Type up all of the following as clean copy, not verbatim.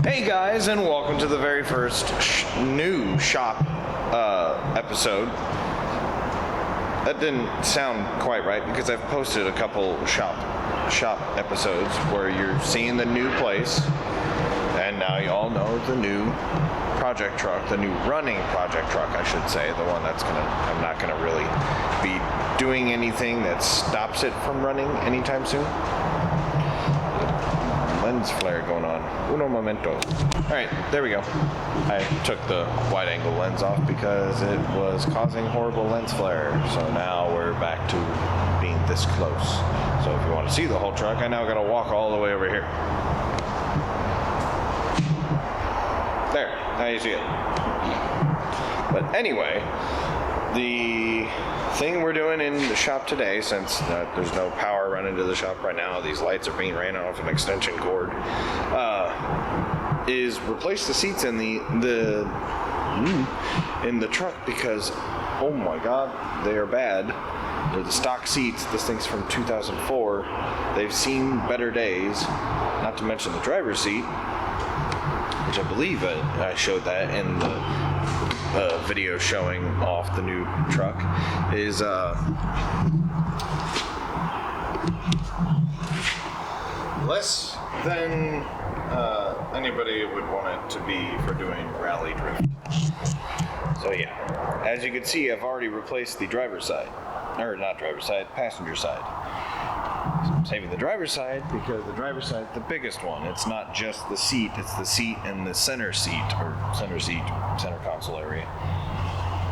Hey guys, and welcome to the very first new shop episode. That didn't sound quite right because I've posted a couple shop episodes where you're seeing the new place, and now you all know the new project truck, the new running project truck, I should say, the one that's I'm not gonna really be doing anything that stops it from running anytime soon. Lens flare going on. Uno momento. Alright, there we go. I took the wide angle lens off because it was causing horrible lens flare. So now we're back to being this close. So if you want to see the whole truck, I now gotta walk all the way over here. There, now you see it. But anyway, the thing we're doing in the shop today, since there's no power running to the shop right now, these lights are being ran off an extension cord, is replace the seats in the truck because, oh my god, they are bad. They're the stock seats. This thing's from 2004. They've seen better days, not to mention the driver's seat, which I believe I showed that in the video showing off the new truck, is less than anybody would want it to be for doing rally drift. So yeah, as you can see, I've already replaced the driver's side, or not driver's side, passenger side. So I'm saving the driver's side because the driver's side is the biggest one. It's not just the seat, it's the seat and the center console area.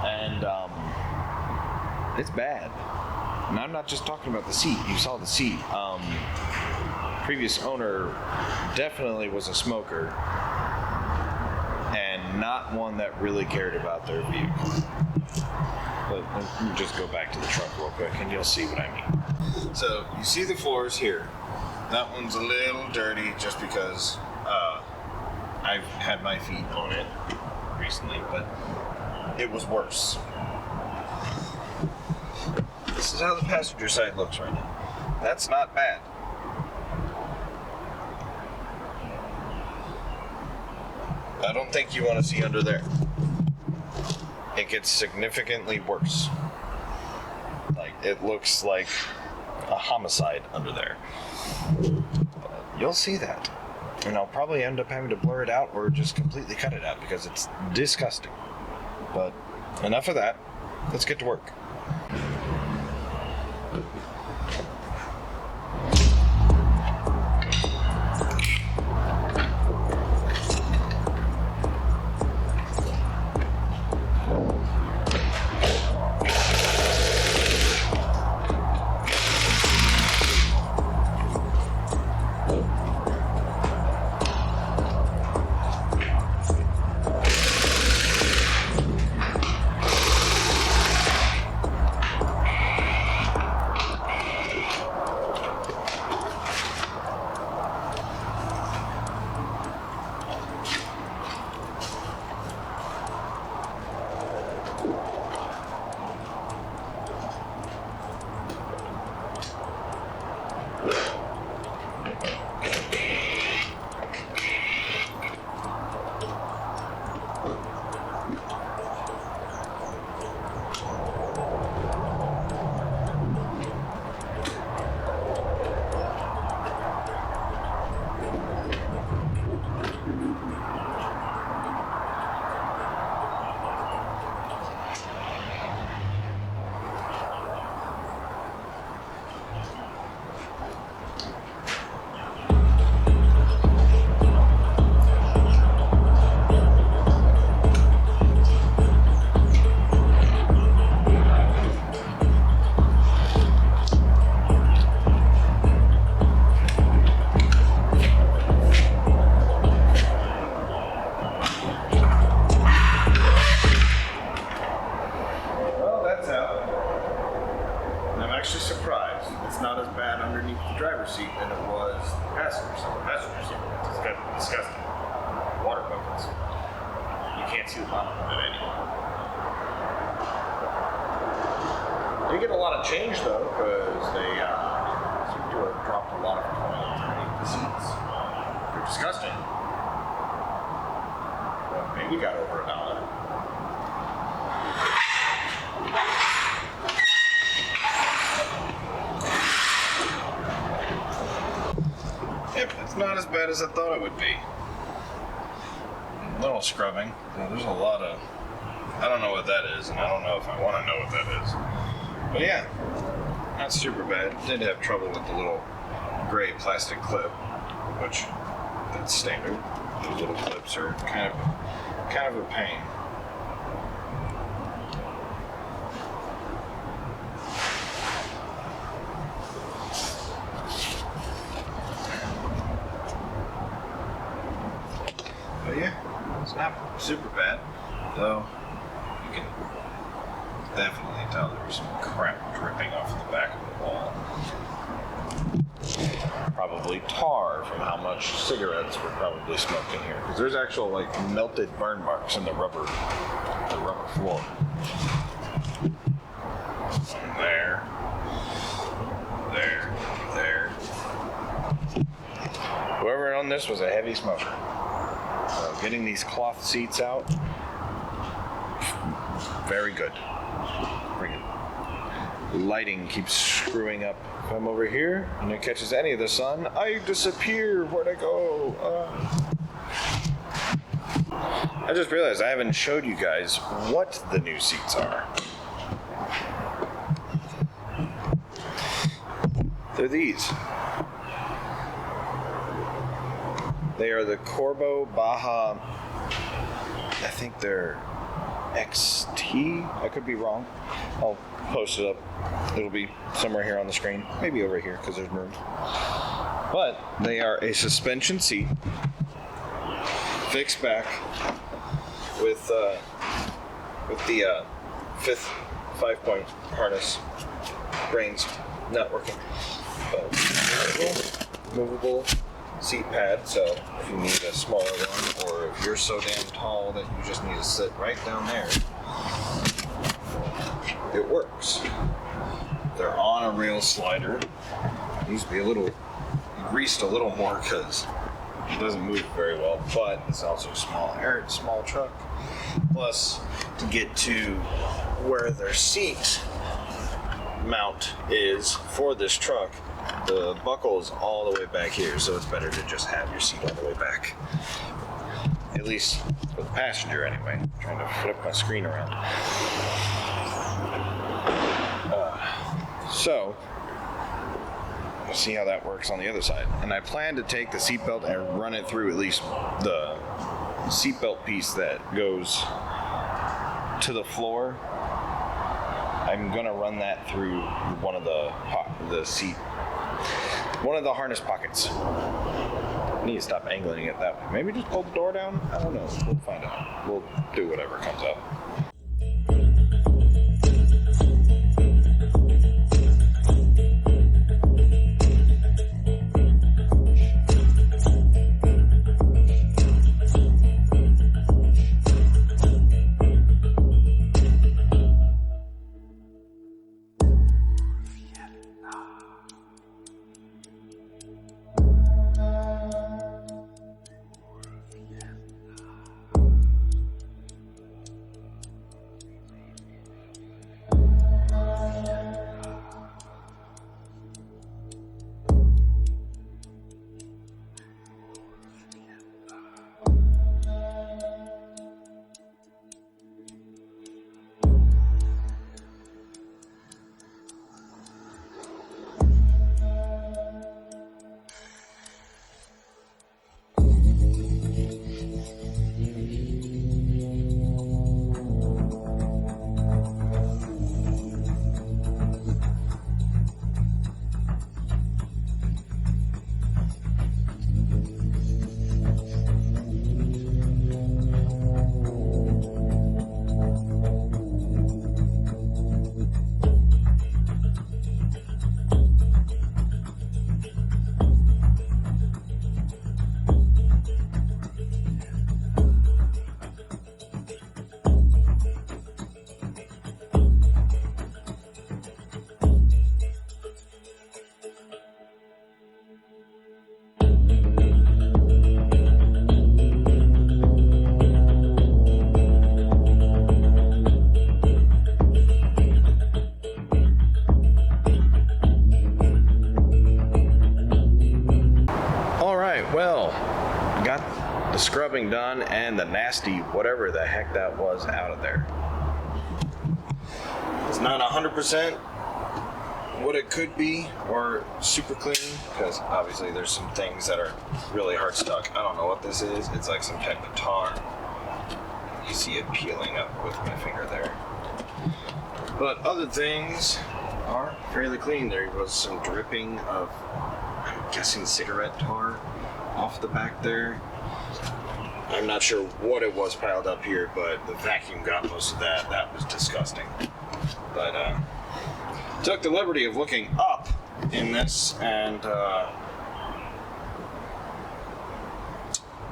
And it's bad. And I'm not just talking about the seat. You saw the seat. Previous owner definitely was a smoker and not one that really cared about their vehicle. But let me just go back to the truck real quick and you'll see what I mean. So you see the floors here. That one's a little dirty just because I've had my feet on it recently, but it was worse. This is how the passenger side looks right now. That's not bad. I don't think you want to see under there. It gets significantly worse. Like, it looks like a homicide under there. You'll see that. And I'll probably end up having to blur it out or just completely cut it out because it's disgusting. But enough of that. Let's get to work. They get a lot of change though, because they seem to have dropped a lot of coins underneath the seats. They're disgusting. we got over $1. Yep, it's not as bad as I thought it would be. A little scrubbing. There's a lot of... I don't know what that is, and I don't know if I want to know what that is. But yeah, not super bad. Did have trouble with the little gray plastic clip, which that's standard. Those little clips are kind of a pain. But yeah, it's not super bad, though. You can definitely tell there's some crap dripping off the back of the wall. Probably tar from how much cigarettes were probably smoked in here. Because there's actual like melted burn marks in the rubber floor. There. Whoever owned this was a heavy smoker. So getting these cloth seats out, very good. Lighting keeps screwing up. If I'm over here and it catches any of the sun, I disappear. Where'd I go? I just realized I haven't showed you guys what the new seats are. They're these. They are the Corbeau Baja, I think they're XT. I could be wrong. I'll post it up. It'll be somewhere here on the screen. Maybe over here because there's room. But they are a suspension seat, fixed back with the fifth 5-point harness. Brains not working. But movable seat pad, so if you need a smaller one, or if you're so damn tall that you just need to sit right down there, it works. They're on a rail slider. It needs to be greased a little more because it doesn't move very well, but it's also small truck. Plus, to get to where their seat mount is for this truck, the buckle is all the way back here, so it's better to just have your seat all the way back. At least for the passenger, anyway. I'm trying to flip my screen around. So, we'll see how that works on the other side. And I plan to take the seatbelt and run it through at least the seatbelt piece that goes to the floor. I'm gonna run that through one of the harness pockets. I need to stop angling it that way. Maybe just pull the door down? I don't know. We'll find out. We'll do whatever comes up. the scrubbing done and the nasty whatever the heck that was out of there. It's not 100% what it could be or super clean, because obviously there's some things that are really hard stuck. I don't know what this is. It's like some type of tar. You see it peeling up with my finger there. But other things are fairly clean. There was some dripping of, I'm guessing, cigarette tar off the back there. I'm not sure what it was piled up here, but the vacuum got most of that. That was disgusting. But took the liberty of looking up in this, and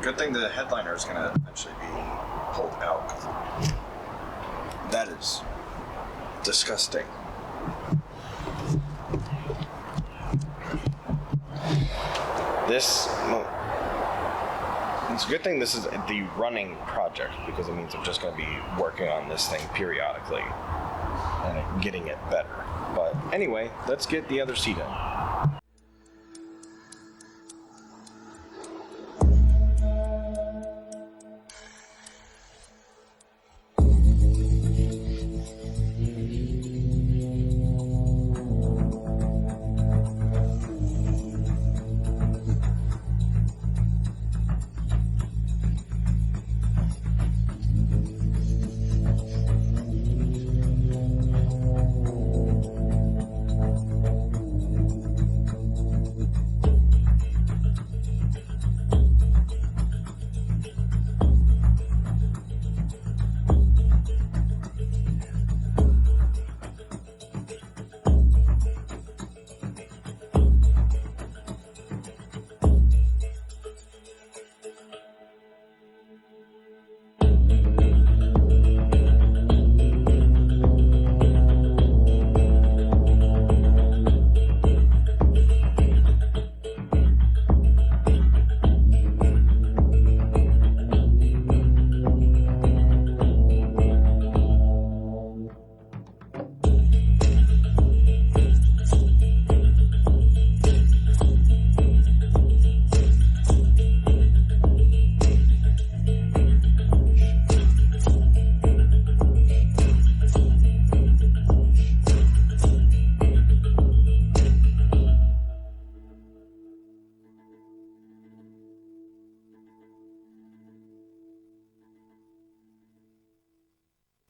good thing the headliner is going to eventually be pulled out. That is disgusting. It's a good thing this is the running project, because it means I'm just going to be working on this thing periodically and getting it better. But anyway, let's get the other seat in.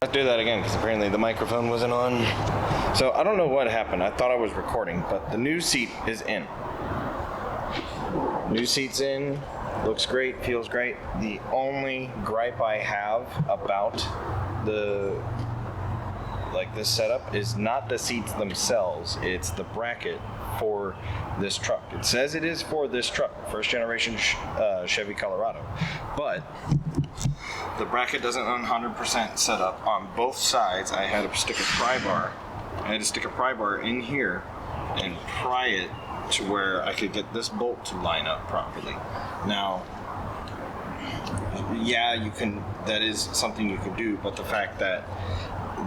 Let's do that again, because apparently the microphone wasn't on. So I don't know what happened. I thought I was recording, but the new seat is in. New seat's in. Looks great, feels great. The only gripe I have about this setup is not the seats themselves, it's the bracket for this truck. It says it is for this truck, first generation Chevy Colorado, but the bracket doesn't 100% set up on both sides. I had to stick a pry bar in here and pry it to where I could get this bolt to line up properly. Now, yeah, you can, that is something you can do, but the fact that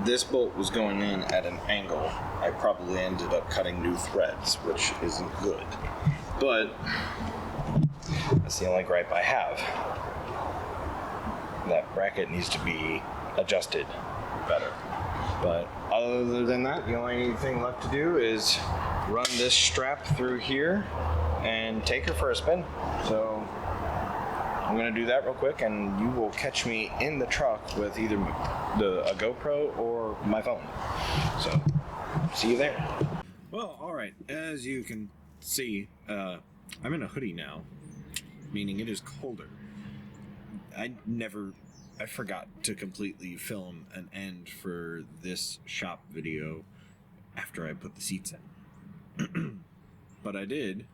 this bolt was going in at an angle, I probably ended up cutting new threads, which isn't good. But that's the only gripe I have. That bracket needs to be adjusted better. But other than that, the only thing left to do is run this strap through here and take her for a spin. So I'm going to do that real quick, and you will catch me in the truck with either a GoPro or my phone. So see you there. Well, all right. As you can see, I'm in a hoodie now, meaning it is colder. I forgot to completely film an end for this shop video after I put the seats in. But I did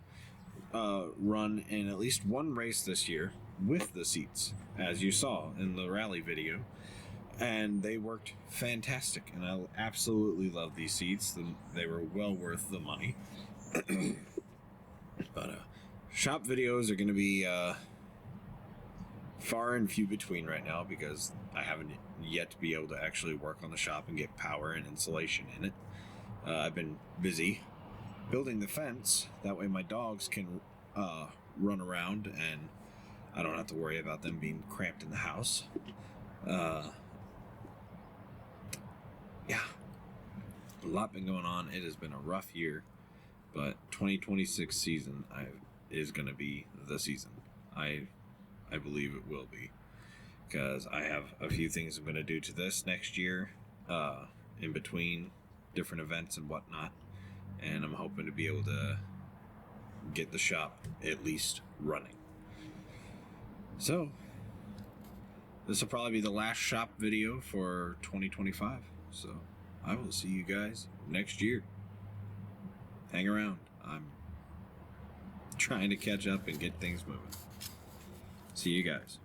run in at least one race this year with the seats, as you saw in the rally video, and they worked fantastic, and I absolutely love these seats. They were well worth the money. But shop videos are going to be far and few between right now, because I haven't yet to be able to actually work on the shop and get power and insulation in it. I've been busy building the fence, that way my dogs can run around, and I don't have to worry about them being cramped in the house. Yeah, a lot been going on. It has been a rough year, but 2026 season is going to be the season. I believe it will be, because I have a few things I'm going to do to this next year, in between different events and whatnot, and I'm hoping to be able to get the shop at least running. So this will probably be the last shop video for 2025. So I will see you guys next year. Hang around. I'm trying to catch up and get things moving. See you guys.